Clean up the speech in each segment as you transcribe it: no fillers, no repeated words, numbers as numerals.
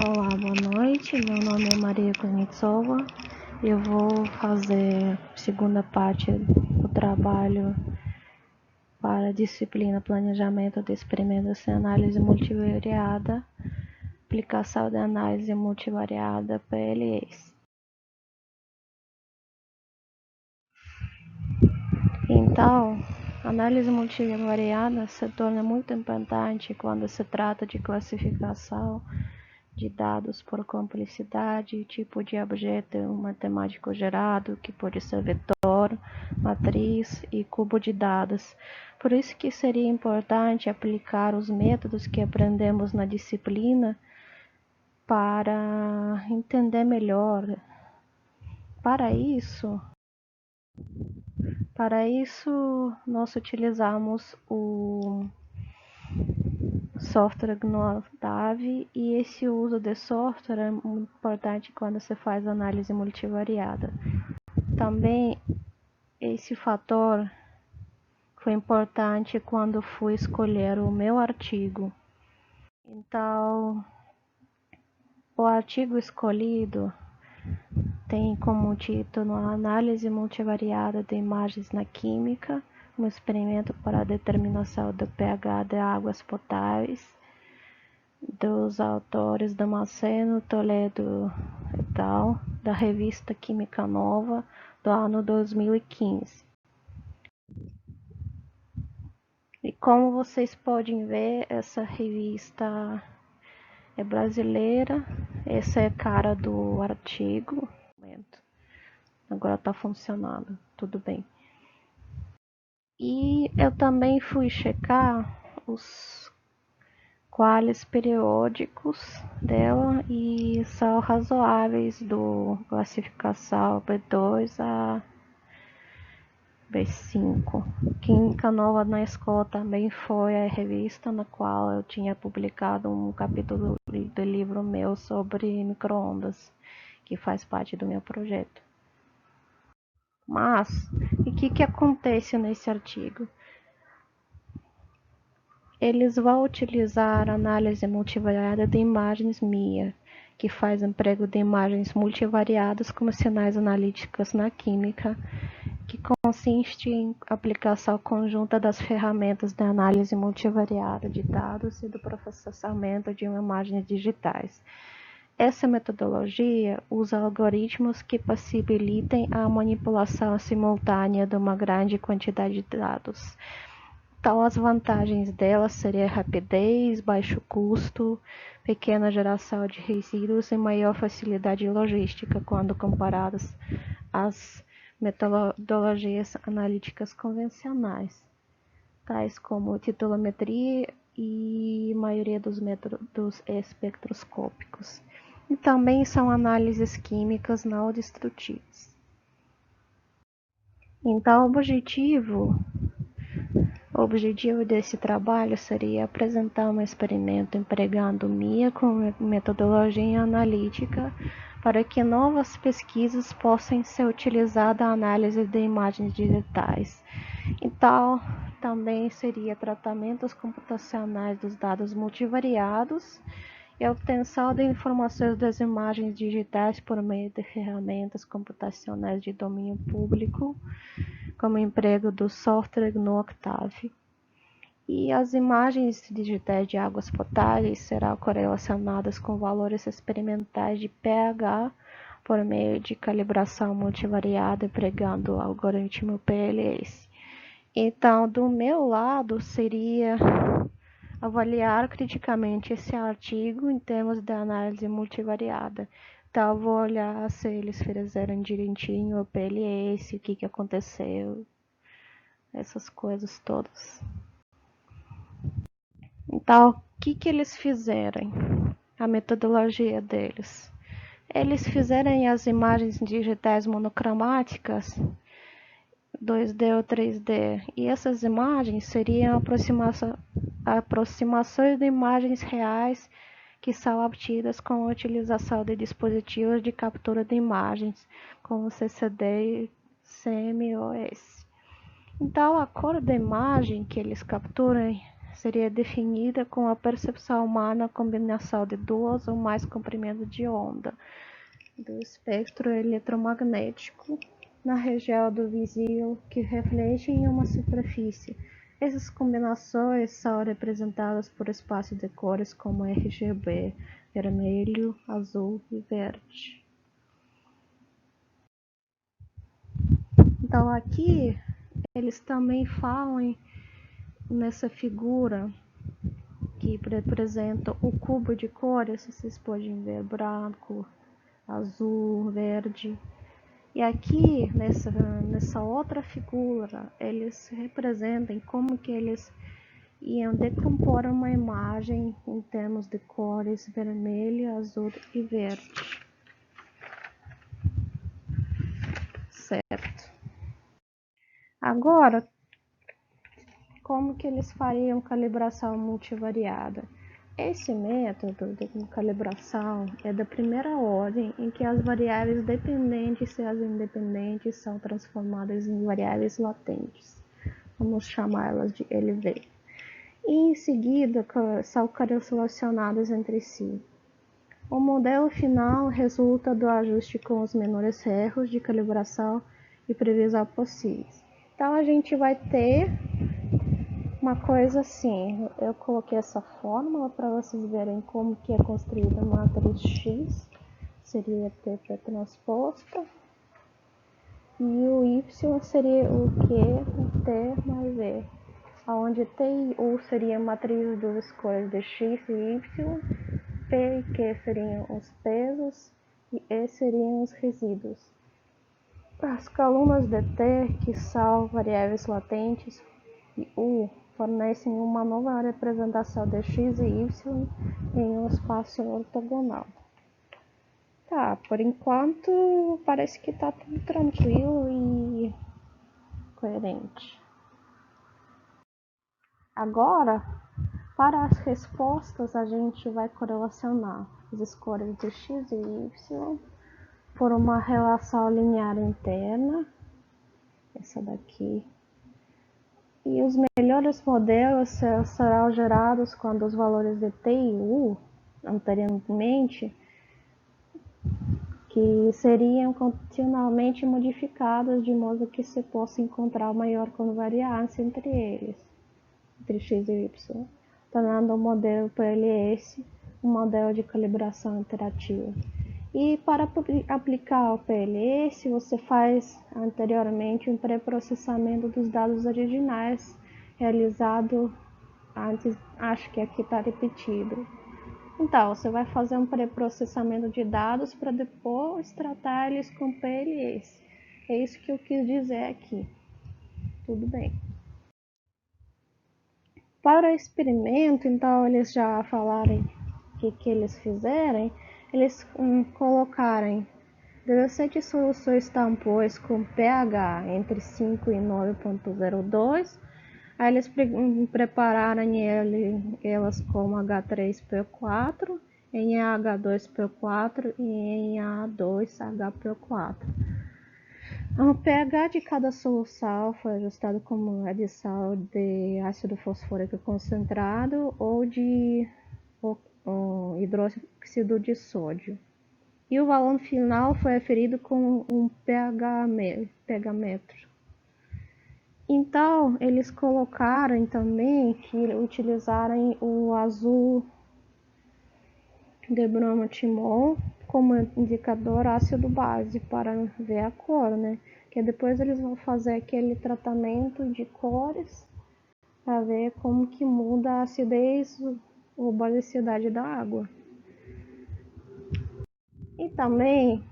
Olá, boa noite. Meu nome é Maria Kuznetsova. Eu vou fazer a segunda parte do trabalho para a disciplina Planejamento de Experimentos em Análise Multivariada, Aplicação de Análise Multivariada PLEs. Então, a análise multivariada se torna muito importante quando se trata de classificação de dados por complexidade, tipo de objeto matemático gerado, que pode ser vetor, matriz e cubo de dados. Por isso que seria importante aplicar os métodos que aprendemos na disciplina para entender melhor. Para isso nós utilizamos o software GNU Octave, e esse uso de software é muito importante quando se faz análise multivariada. Também esse fator foi importante quando fui escolher o meu artigo. Então, o artigo escolhido tem como título Análise Multivariada de Imagens na Química, um experimento para a determinação do pH de águas potáveis, dos autores Damasceno, Toledo et al., da revista Química Nova, do ano 2015. E como vocês podem ver, essa revista é brasileira. Essa é a cara do artigo. Agora está funcionando, tudo bem. E eu também fui checar os quales periódicos dela e são razoáveis, do classificação B2 a B5. Química Nova na Escola também foi a revista na qual eu tinha publicado um capítulo do livro meu sobre micro-ondas, que faz parte do meu projeto. Mas, o que acontece nesse artigo? Eles vão utilizar a análise multivariada de imagens MIA, que faz emprego de imagens multivariadas como sinais analíticos na química, que consiste em aplicação conjunta das ferramentas de análise multivariada de dados e do processamento de imagens digitais. Essa metodologia usa algoritmos que possibilitem a manipulação simultânea de uma grande quantidade de dados. Então, as vantagens dela seriam rapidez, baixo custo, pequena geração de resíduos e maior facilidade logística quando comparadas às metodologias analíticas convencionais, tais como titulometria e maioria dos métodos espectroscópicos. E também são análises químicas não destrutivas. Então, o objetivo desse trabalho seria apresentar um experimento empregando MIA com metodologia analítica para que novas pesquisas possam ser utilizadas na análise de imagens digitais. Então, também seria tratamentos computacionais dos dados multivariados e a obtenção de informações das imagens digitais por meio de ferramentas computacionais de domínio público, como o emprego do software GNU Octave. E as imagens digitais de águas potáveis serão correlacionadas com valores experimentais de pH por meio de calibração multivariada empregando o algoritmo PLS. Então, do meu lado, seria avaliar criticamente esse artigo em termos de análise multivariada. Então, vou olhar se eles fizeram direitinho o PLS, o que aconteceu, essas coisas todas. Então, o que eles fizeram? A metodologia deles. Eles fizeram as imagens digitais monocromáticas, 2D ou 3D, e essas imagens seriam aproximações de imagens reais que são obtidas com a utilização de dispositivos de captura de imagens, como CCD e CMOS. Então, a cor da imagem que eles capturam seria definida com a percepção humana, a combinação de duas ou mais comprimentos de onda do espectro eletromagnético na região do visível que reflete em uma superfície. Essas combinações são representadas por espaços de cores como RGB, vermelho, azul e verde. Então aqui eles também falam nessa figura que representa o cubo de cores, vocês podem ver branco, azul, verde. E aqui nessa outra figura eles representam como que eles iam decompor uma imagem em termos de cores vermelho, azul e verde. Certo. Agora, como que eles fariam calibração multivariada? Esse método de calibração é da primeira ordem em que as variáveis dependentes e as independentes são transformadas em variáveis latentes. Vamos chamá-las de LV. E em seguida são correlacionadas entre si. O modelo final resulta do ajuste com os menores erros de calibração e previsão possíveis. Então a gente vai ter uma coisa assim, eu coloquei essa fórmula para vocês verem como que é construída a matriz X, seria T transposta, e o Y seria o Q, T mais V, onde T e U seria a matriz das cores de X e Y, P e Q seriam os pesos e E seriam os resíduos. As colunas de T, que são variáveis latentes, e U fornecem uma nova representação de X e Y em um espaço ortogonal. Tá, por enquanto parece que tá tudo tranquilo e coerente. Agora, para as respostas, a gente vai correlacionar as escolhas de X e Y por uma relação linear interna, essa daqui. E os melhores modelos serão gerados quando os valores de T e U, anteriormente, que seriam continuamente modificados de modo que se possa encontrar maior convariância entre eles, entre X e Y, tornando o modelo PLS um modelo de calibração interativa. E para aplicar o PLS, você faz anteriormente um pré-processamento dos dados originais, realizado antes, acho que aqui está repetido. Então, você vai fazer um pré-processamento de dados para depois tratar eles com PLS. É isso que eu quis dizer aqui. Tudo bem. Para o experimento, então, eles já falaram o que eles fizeram. Eles colocaram 17 soluções tampões com pH entre 5 e 9,02. Aí eles prepararam elas com H3PO4, NaH2PO4 e NA2HPO4. O pH de cada solução foi ajustado como adição de ácido fosfórico concentrado ou de hidróxido de sódio. E o valor final foi aferido com um pH-metro. Então, eles colocaram também que utilizaram o azul de bromotimol como indicador ácido base para ver a cor, né? Que depois eles vão fazer aquele tratamento de cores para ver como que muda a acidez ou basicidade da água. E também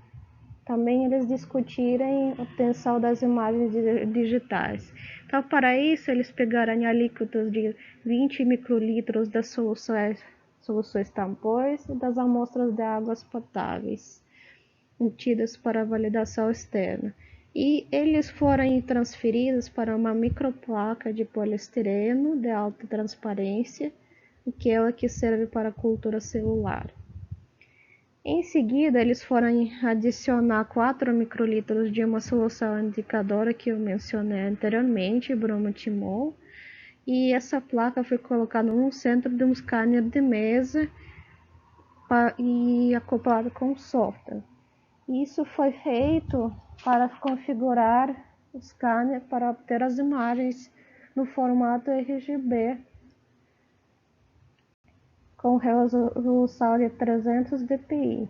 eles discutiram a obtenção das imagens digitais. Então, para isso, eles pegaram alíquotas de 20 microlitros das soluções tampões e das amostras de águas potáveis, obtidas para validação externa. E eles foram transferidos para uma microplaca de poliestireno de alta transparência, aquela que serve para cultura celular. Em seguida, eles foram adicionar 4 microlitros de uma solução indicadora que eu mencionei anteriormente, bromotimol, e essa placa foi colocada no centro de um scanner de mesa e acoplada com o software. Isso foi feito para configurar o scanner para obter as imagens no formato RGB com resolução de 300 dpi.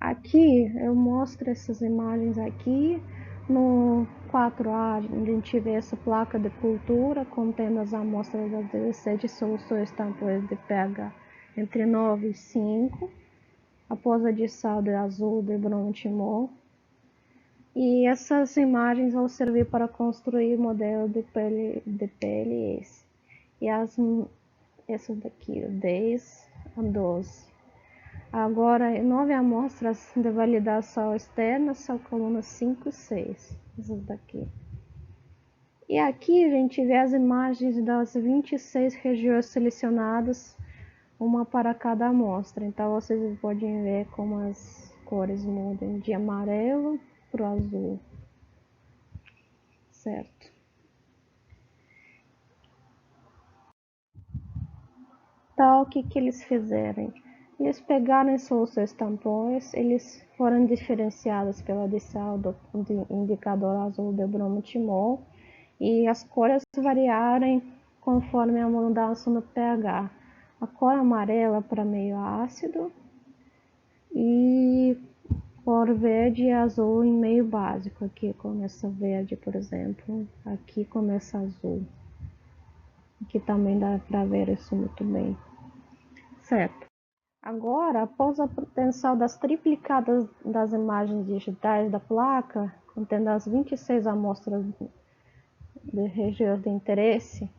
Aqui eu mostro essas imagens aqui no 4A. A gente vê essa placa de cultura contendo as amostras das 17 soluções tampões de pH entre 9 e 5, após adição de azul de bromo-timol. E essas imagens vão servir para construir modelo de PLS. E essas daqui, 10 a 12. Agora, 9 amostras de validação externa são colunas 5 e 6, essas daqui. E aqui a gente vê as imagens das 26 regiões selecionadas, uma para cada amostra. Então, vocês podem ver como as cores mudam de amarelo para o azul, certo? Então, o que eles fizeram? Eles pegaram as soluções tampões, eles foram diferenciados pela adição do indicador azul de bromo-timol e as cores variaram conforme a mudança no pH. A cor amarela para meio ácido e cor verde e azul em meio básico. Aqui começa verde, por exemplo, aqui começa azul. Aqui também dá para ver isso muito bem, certo? Agora, após a obtenção das triplicadas das imagens digitais da placa, contendo as 26 amostras de regiões de interesse,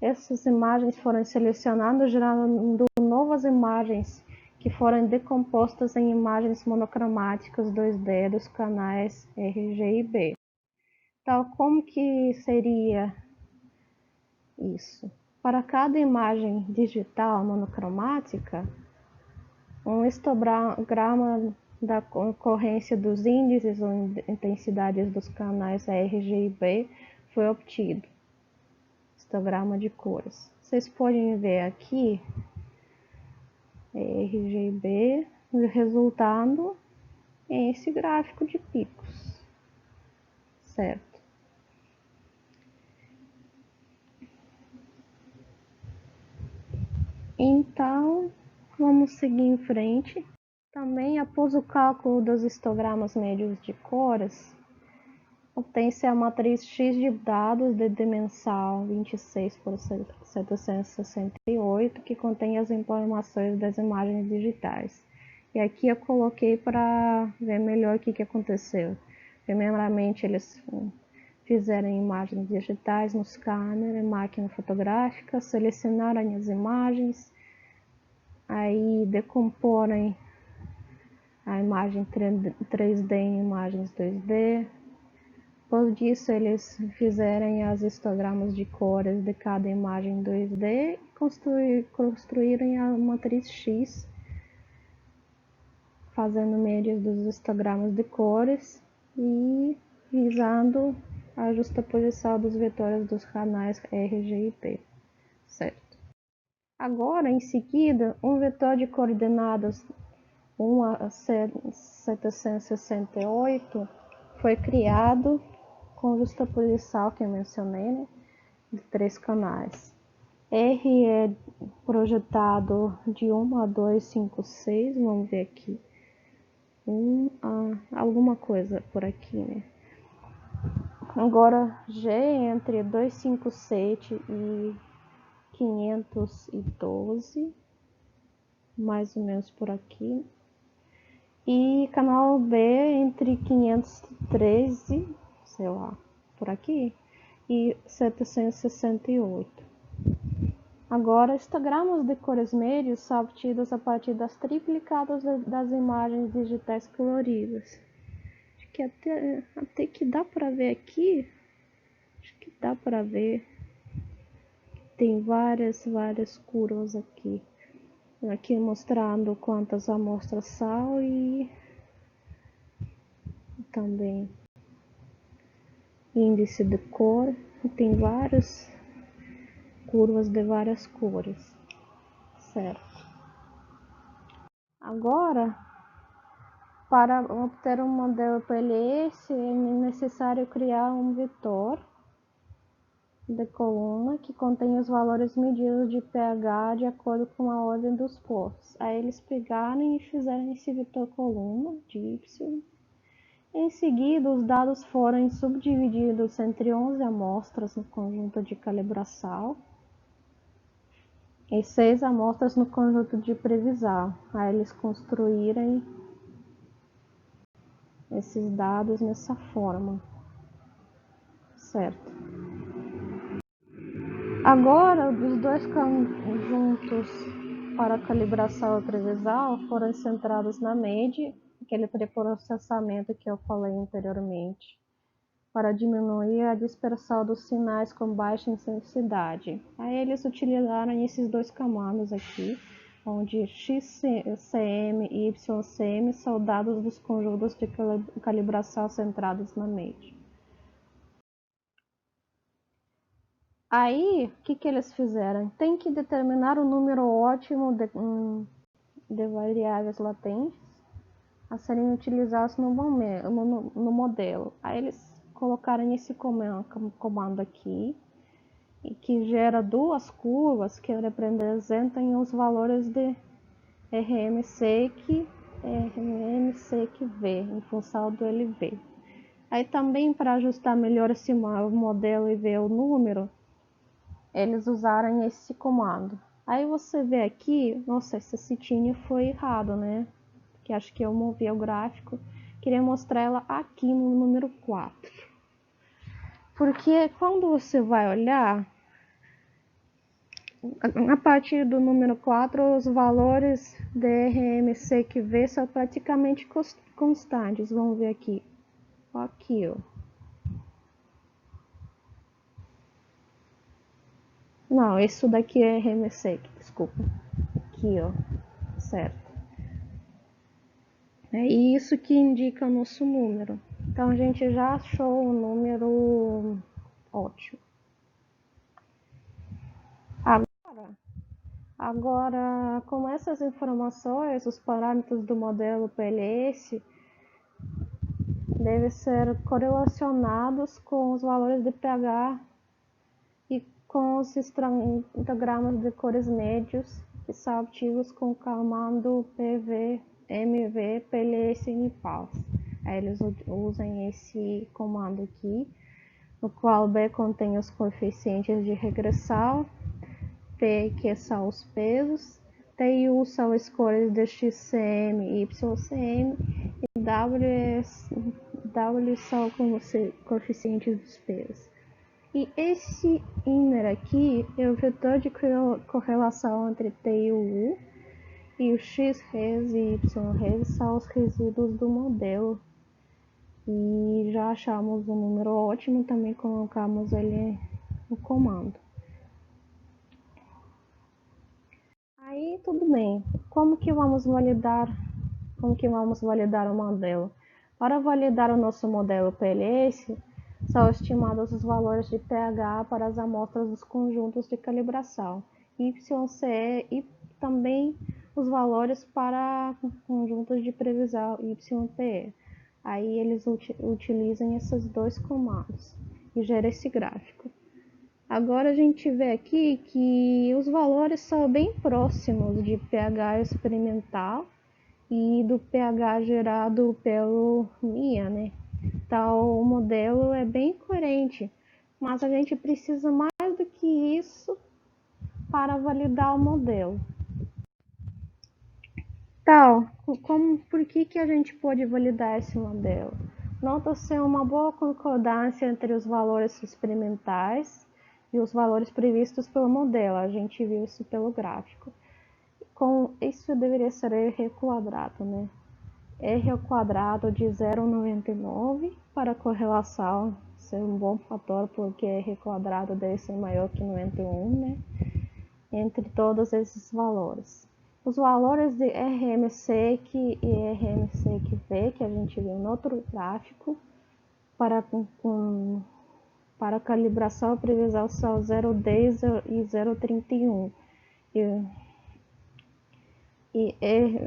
essas imagens foram selecionadas, gerando novas imagens que foram decompostas em imagens monocromáticas 2D dos canais RG e B. Então, como que seria isso? Para cada imagem digital monocromática, um histograma da ocorrência dos índices ou intensidades dos canais RG e B foi obtido. Histograma de cores. Vocês podem ver aqui RG e B resultando em esse gráfico de picos, certo? Então, vamos seguir em frente. Também, após o cálculo dos histogramas médios de cores, obtém-se a matriz X de dados de dimensão 26 por 768, que contém as informações das imagens digitais. E aqui eu coloquei para ver melhor o que aconteceu. Primeiramente, eles fizeram imagens digitais no scanner e máquina fotográfica, selecionaram as imagens, aí decomporem a imagem 3D em imagens 2D. Depois disso, eles fizeram as histogramas de cores de cada imagem 2D e construíram a matriz X, fazendo médias dos histogramas de cores e visando a justaposição dos vetores dos canais RG e P, certo? Agora, em seguida, um vetor de coordenadas 1 a 768 foi criado com justaposição que eu mencionei, né, de 3 canais. R é projetado de 1 a 256, vamos ver aqui. Alguma coisa por aqui, né? Agora, G entre 257 e 512, mais ou menos por aqui. E canal B entre 513, sei lá, por aqui, e 768. Agora, histogramas de cores médios são obtidos a partir das triplicadas das imagens digitais coloridas. Acho que até que dá para ver aqui. Acho que dá para ver. Tem várias curvas aqui. Aqui mostrando quantas amostras são e também índice de cor. tem várias curvas de várias cores, certo? Agora, para obter um modelo PLS, é necessário criar um vetor de coluna que contém os valores medidos de pH de acordo com a ordem dos postos. Aí eles pegaram e fizeram esse vetor coluna de Y. Em seguida, os dados foram subdivididos entre 11 amostras no conjunto de calibração e 6 amostras no conjunto de previsão. Aí eles construíram esses dados nessa forma, certo? Agora, os dois conjuntos para calibração e previsão foram centrados na MED, aquele preprocessamento que eu falei anteriormente, para diminuir a dispersão dos sinais com baixa intensidade. Aí eles utilizaram esses dois comandos aqui, onde XCM e YCM são dados dos conjuntos de calibração centrados na MED. Aí, o que eles fizeram? Tem que determinar o número ótimo de variáveis latentes a serem utilizados no modelo. Aí eles colocaram esse comando aqui, que gera duas curvas que representam os valores de RMSEQ e RMSEQ-V em função do LV. Aí também, para ajustar melhor esse modelo e ver o número, eles usaram esse comando. Aí você vê aqui, nossa, essa setinha foi errado, né? Que acho que eu movi o gráfico. Queria mostrar ela aqui no número 4. Porque quando você vai olhar, a partir do número 4, os valores de RMSEQ-V são praticamente constantes. Vamos ver aqui. Aqui, ó. Não, isso daqui é RMSEQ, desculpa. Aqui, ó. Certo. É isso que indica o nosso número. Então, a gente já achou o número ótimo. Agora, com essas informações, os parâmetros do modelo PLS devem ser correlacionados com os valores de pH e com os histogramas de cores médios que são obtidos com o comando PV, MV, PLS e NPAUS. Aí eles usam esse comando aqui, no qual B contém os coeficientes de regressão, P, que são os pesos, T e U são as cores de XCM e YCM, e W são como coeficientes dos pesos. E esse inner aqui é o vetor de correlação entre T e o U, e o X res e Y res são os resíduos do modelo. E já achamos o número ótimo, também colocamos ele no comando. Aí tudo bem. Como que vamos validar o modelo? Para validar o nosso modelo PLS, são estimados os valores de pH para as amostras dos conjuntos de calibração, YCE, e também os valores para conjuntos de previsão, YPE. Aí eles utilizam esses dois comandos e gera esse gráfico. Agora a gente vê aqui que os valores são bem próximos de pH experimental e do pH gerado pelo MIA, né? Então o modelo é bem coerente, mas a gente precisa mais do que isso para validar o modelo. Então, por que a gente pode validar esse modelo? Nota-se uma boa concordância entre os valores experimentais e os valores previstos pelo modelo. A gente viu isso pelo gráfico. Com isso deveria ser R quadrado, né? R ao quadrado de 0,99 para correlação ser um bom fator, porque R quadrado deve ser maior que 91, né? Entre todos esses valores. Os valores de RMSEQ e RMSEQ-V, que a gente viu no outro gráfico, para para calibração e previsão são 0,10 e 0,31.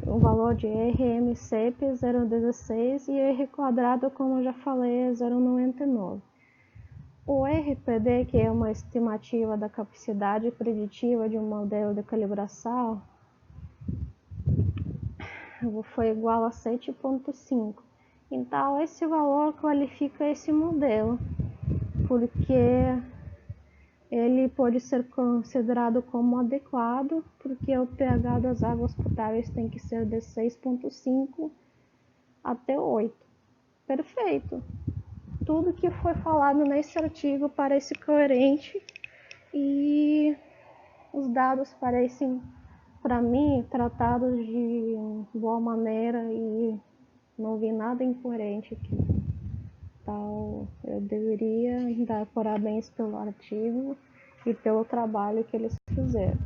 O valor de RMCP é 0,16 e R quadrado, como eu já falei, é 0,99. O RPD, que é uma estimativa da capacidade preditiva de um modelo de calibração, foi igual a 7,5. Então, esse valor qualifica esse modelo, porque ele pode ser considerado como adequado, porque o pH das águas potáveis tem que ser de 6,5 até 8. Perfeito. Tudo que foi falado nesse artigo parece coerente e os dados parecem, para mim, tratados de boa maneira e não vi nada incoerente aqui. Então, eu deveria dar parabéns pelo artigo e pelo trabalho que eles fizeram.